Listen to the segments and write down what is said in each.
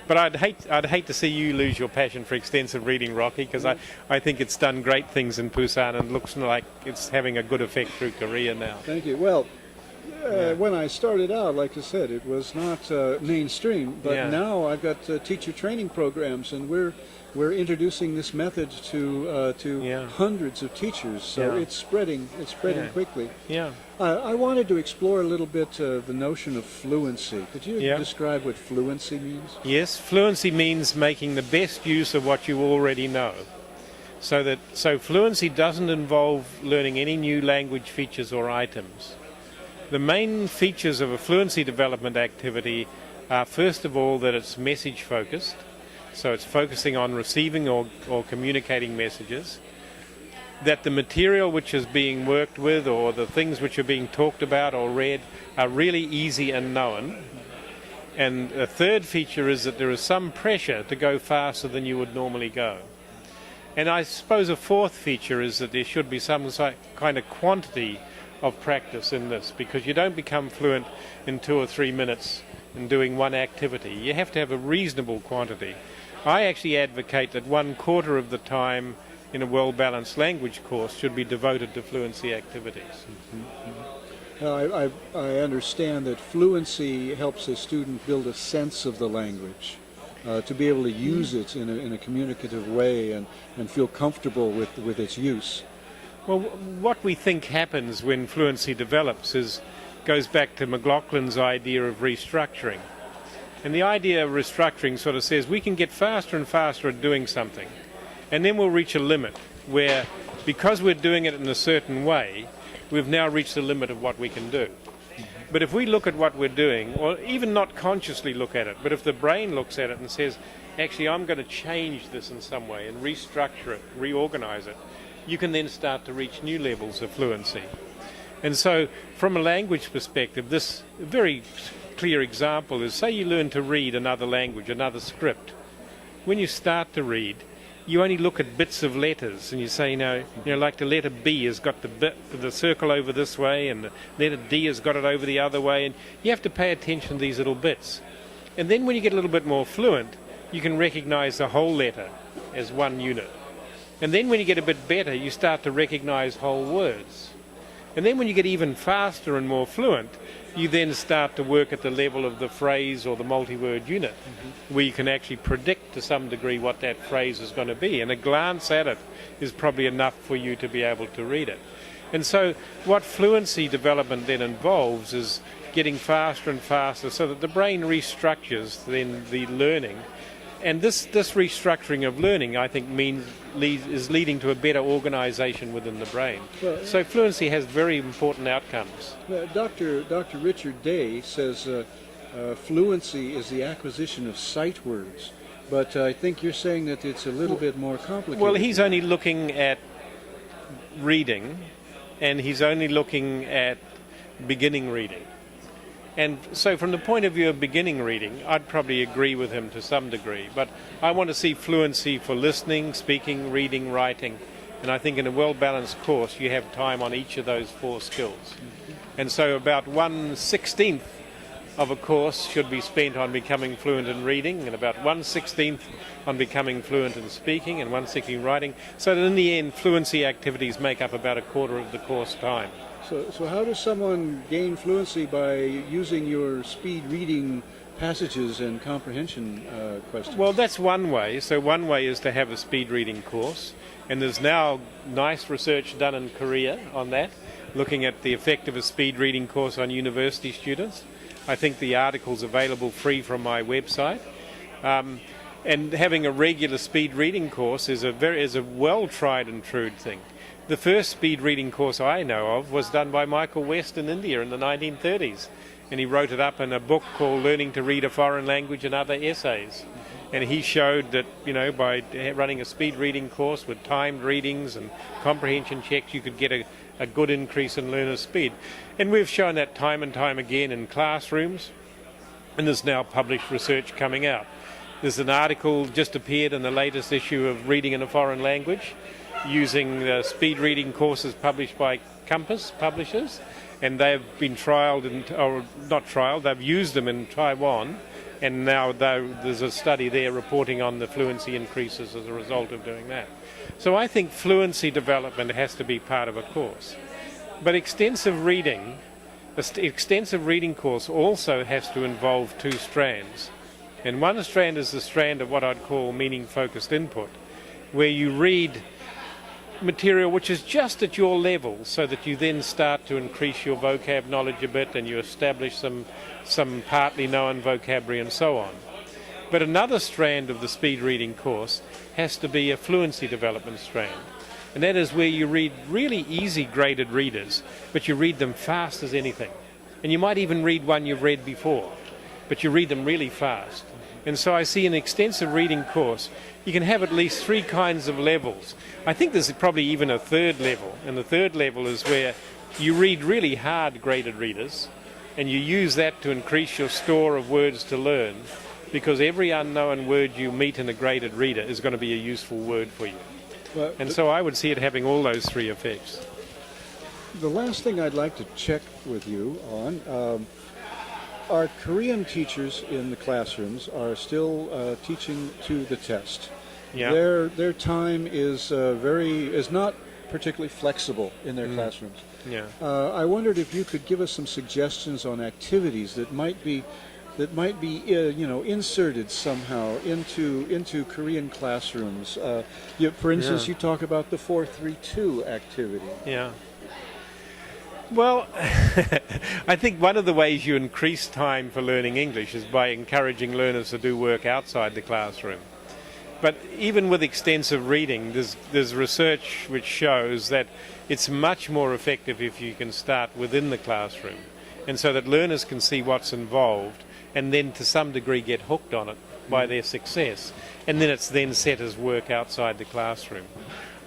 But I'd hate to see you lose your passion for extensive reading, Rocky, because I think it's done great things in Busan and looks like it's having a good effect through Korea now. Thank you. Well, when I started out, like I said, it was not mainstream, but now I've got teacher training programs, and we're introducing this method to hundreds of teachers. So it's spreading quickly. Yeah. I wanted to explore a little bit the notion of fluency. Could you describe what fluency means? Yes, fluency means making the best use of what you already know. So fluency doesn't involve learning any new language features or items. The main features of a fluency development activity are, first of all, that it's message focused. So it's focusing on receiving or communicating messages. That the material which is being worked with or the things which are being talked about or read are really easy and known. And a third feature is that there is some pressure to go faster than you would normally go. And I suppose a fourth feature is that there should be some kind of quantity of practice in this, because you don't become fluent in 2 or 3 minutes in doing one activity. You have to have a reasonable quantity. I actually advocate that 1/4 of the time in a well-balanced language course should be devoted to fluency activities. I understand that fluency helps a student build a sense of the language, to be able to use it in a communicative way and feel comfortable with its use. Well, what we think happens when fluency develops goes back to McLaughlin's idea of restructuring. And the idea of restructuring sort of says we can get faster and faster at doing something, and then we'll reach a limit where, because we're doing it in a certain way, we've now reached the limit of what we can do. But if we look at what we're doing, or even not consciously look at it, but if the brain looks at it and says, actually, I'm going to change this in some way and restructure it, reorganize it, you can then start to reach new levels of fluency. And so, from a language perspective, this very clear example is, say you learn to read another language, another script. When you start to read, you only look at bits of letters, and you say, like the letter B has got the circle over this way, and the letter D has got it over the other way, and you have to pay attention to these little bits. And then when you get a little bit more fluent, you can recognize the whole letter as one unit. And then when you get a bit better, you start to recognize whole words. And then when you get even faster and more fluent, you then start to work at the level of the phrase or the multi-word unit, where you can actually predict to some degree what that phrase is going to be. And a glance at it is probably enough for you to be able to read it. And so what fluency development then involves is getting faster and faster so that the brain restructures then the learning. And this restructuring of learning, I think, is leading to a better organization within the brain. Well, so fluency has very important outcomes. Dr. Richard Day says fluency is the acquisition of sight words, but I think you're saying that it's a little bit more complicated. Well, he's only looking at reading, and he's only looking at beginning reading. And so from the point of view of beginning reading, I'd probably agree with him to some degree. But I want to see fluency for listening, speaking, reading, writing. And I think in a well-balanced course, you have time on each of those 4 skills. And so about 1/16 of a course should be spent on becoming fluent in reading, and about 1/16 on becoming fluent in speaking, and 1/16 writing. So that in the end, fluency activities make up about 1/4 of the course time. So how does someone gain fluency by using your speed reading passages and comprehension questions? Well, that's one way. So one way is to have a speed reading course. And there's now nice research done in Korea on that, looking at the effect of a speed reading course on university students. I think the article's available free from my website. And having a regular speed reading course is a well tried and true thing. The first speed reading course I know of was done by Michael West in India in the 1930s. And he wrote it up in a book called Learning to Read a Foreign Language and Other Essays. And he showed that, by running a speed reading course with timed readings and comprehension checks, you could get a good increase in learner speed. And we've shown that time and time again in classrooms. And there's now published research coming out. There's an article just appeared in the latest issue of Reading in a Foreign Language, using the speed reading courses published by Compass Publishers, and they've been they've used them in Taiwan, And now there's a study there reporting on the fluency increases as a result of doing that. So I think fluency development has to be part of a course. But extensive reading course also has to involve two strands. And one strand is the strand of what I'd call meaning-focused input, where you read material which is just at your level, so that you then start to increase your vocab knowledge a bit and you establish some partly known vocabulary and so on. But another strand of the speed reading course has to be a fluency development strand. And that is where you read really easy graded readers, but you read them fast as anything. And you might even read one you've read before, but you read them really fast. And so I see an extensive reading course, you can have at least 3 kinds of levels. I think there's probably even a third level, and the third level is where you read really hard graded readers, and you use that to increase your store of words to learn, because every unknown word you meet in a graded reader is going to be a useful word for you. Well, and so I would see it having all those 3 effects. The last thing I'd like to check with you on, our Korean teachers in the classrooms are still teaching to the test. Yeah. Their time is not particularly flexible in their classrooms. Yeah. I wondered if you could give us some suggestions on activities that might be inserted somehow into Korean classrooms. For instance, you talk about the 4-3-2 activity. Yeah. Well, I think one of the ways you increase time for learning English is by encouraging learners to do work outside the classroom. But even with extensive reading, there's research which shows that it's much more effective if you can start within the classroom, and so that learners can see what's involved and then to some degree get hooked on it by their success, and then it's then set as work outside the classroom.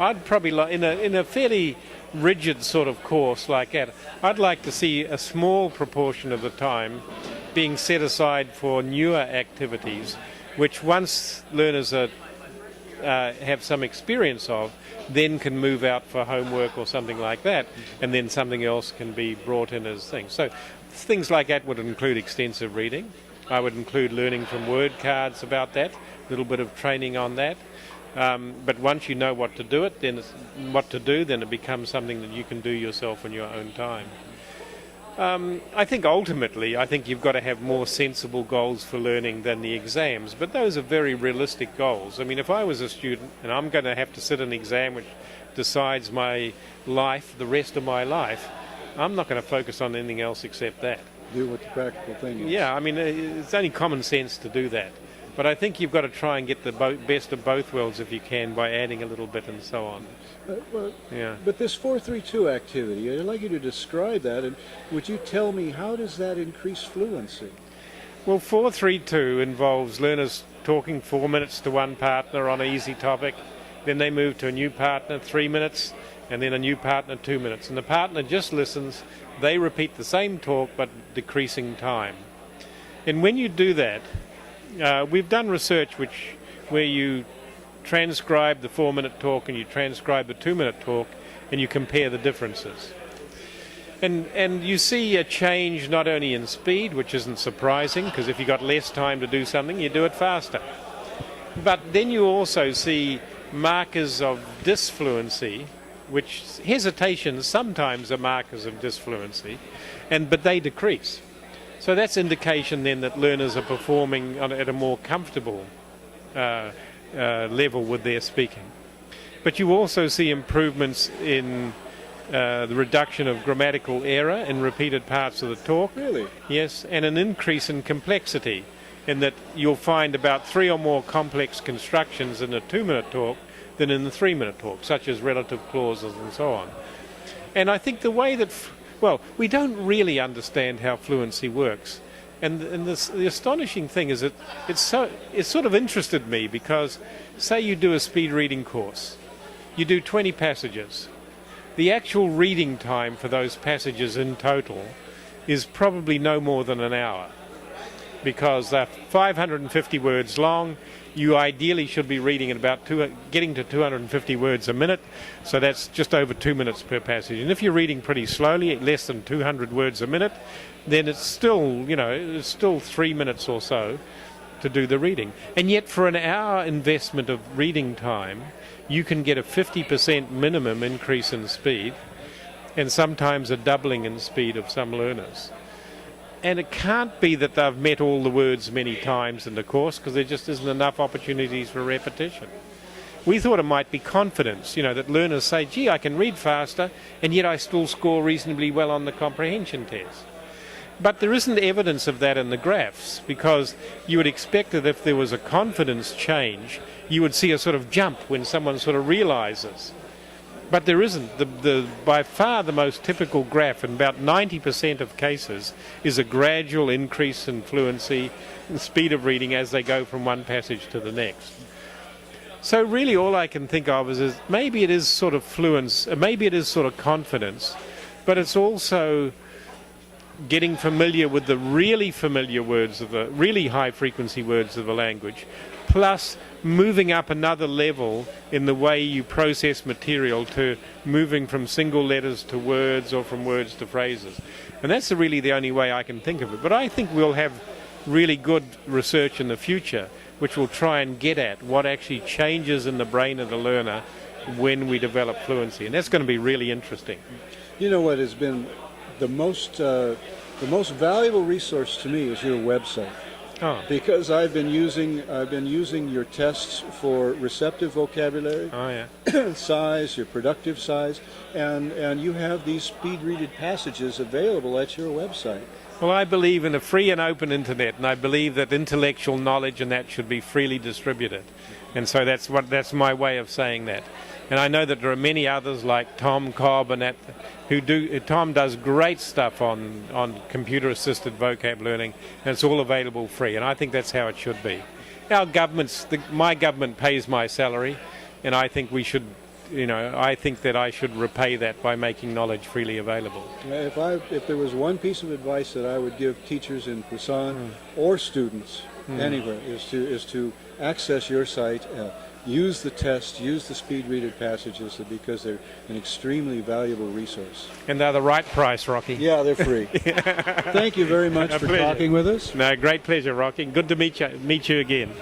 I'd probably like, in a fairly rigid sort of course like that, I'd like to see a small proportion of the time being set aside for newer activities, which once learners have some experience of, then can move out for homework or something like that, and then something else can be brought in as things. So things like that would include extensive reading. I would include learning from word cards about that, a little bit of training on that. But once you know what to do, then it becomes something that you can do yourself in your own time. I think ultimately, you've got to have more sensible goals for learning than the exams, but those are very realistic goals. I mean, if I was a student and I'm going to have to sit an exam which decides my life, the rest of my life, I'm not going to focus on anything else except that. Do what the practical thing is. Yeah, I mean, it's only common sense to do that. But I think you've got to try and get the best of both worlds if you can by adding a little bit and so on. But this 4-3-2 activity, I'd like you to describe that, and would you tell me how does that increase fluency? Well, 4-3-2 involves learners talking 4 minutes to one partner on an easy topic, then they move to a new partner 3 minutes, and then a new partner 2 minutes. And the partner just listens, they repeat the same talk but decreasing time. And when you do that, we've done research where you transcribe the 4-minute talk and you transcribe the 2-minute talk and you compare the differences. And you see a change not only in speed, which isn't surprising, because if you've got less time to do something, you do it faster. But then you also see markers of disfluency, which hesitations sometimes are markers of disfluency, but they decrease. So that's indication then that learners are performing at a more comfortable level with their speaking. But you also see improvements in the reduction of grammatical error in repeated parts of the talk. Really? Yes, and an increase in complexity, in that you'll find about 3 or more complex constructions in a 2-minute talk than in the 3-minute talk, such as relative clauses and so on. And I think the way that we don't really understand how fluency works. And the astonishing thing is that it sort of interested me, because say you do a speed reading course, you do 20 passages. The actual reading time for those passages in total is probably no more than an hour. because they're 550 words long. You ideally should be reading at about getting to 250 words a minute, so that's just over 2 minutes per passage. And if you're reading pretty slowly, at less than 200 words a minute, then it's still, it's still 3 minutes or so to do the reading. And yet for an hour investment of reading time, you can get a 50% minimum increase in speed, and sometimes a doubling in speed of some learners. And it can't be that they've met all the words many times in the course, because there just isn't enough opportunities for repetition. We thought it might be confidence, that learners say, gee, I can read faster, and yet I still score reasonably well on the comprehension test. But there isn't evidence of that in the graphs, because you would expect that if there was a confidence change, you would see a sort of jump when someone sort of realizes. But there isn't. By far the most typical graph, in about 90% of cases, is a gradual increase in fluency and speed of reading as they go from one passage to the next. So really all I can think of is maybe it is sort of fluency, maybe it is sort of confidence, but it's also getting familiar with the really familiar words of the really high frequency words of the language, plus moving up another level in the way you process material, to moving from single letters to words or from words to phrases. And that's really the only way I can think of it. But I think we'll have really good research in the future which will try and get at what actually changes in the brain of the learner when we develop fluency. And that's going to be really interesting. You know what has been the most valuable resource to me is your website. Oh. Because I've been using your tests for receptive vocabulary, size, your productive size, and you have these speed-readed passages available at your website. Well, I believe in a free and open internet, and I believe that intellectual knowledge and that should be freely distributed. And so that's my way of saying that. And I know that there are many others like Tom Cobb and that Tom does great stuff on computer-assisted vocab learning, and it's all available free. And I think that's how it should be. My government pays my salary, and I think we should, I think that I should repay that by making knowledge freely available. If there was one piece of advice that I would give teachers in Busan or students anywhere, is to access your site. Use the test, use the speed-readed passages, because they're an extremely valuable resource. And they're the right price, Rocky. Yeah, they're free. Thank you very much for talking with us. No, great pleasure, Rocky. Good to meet you again.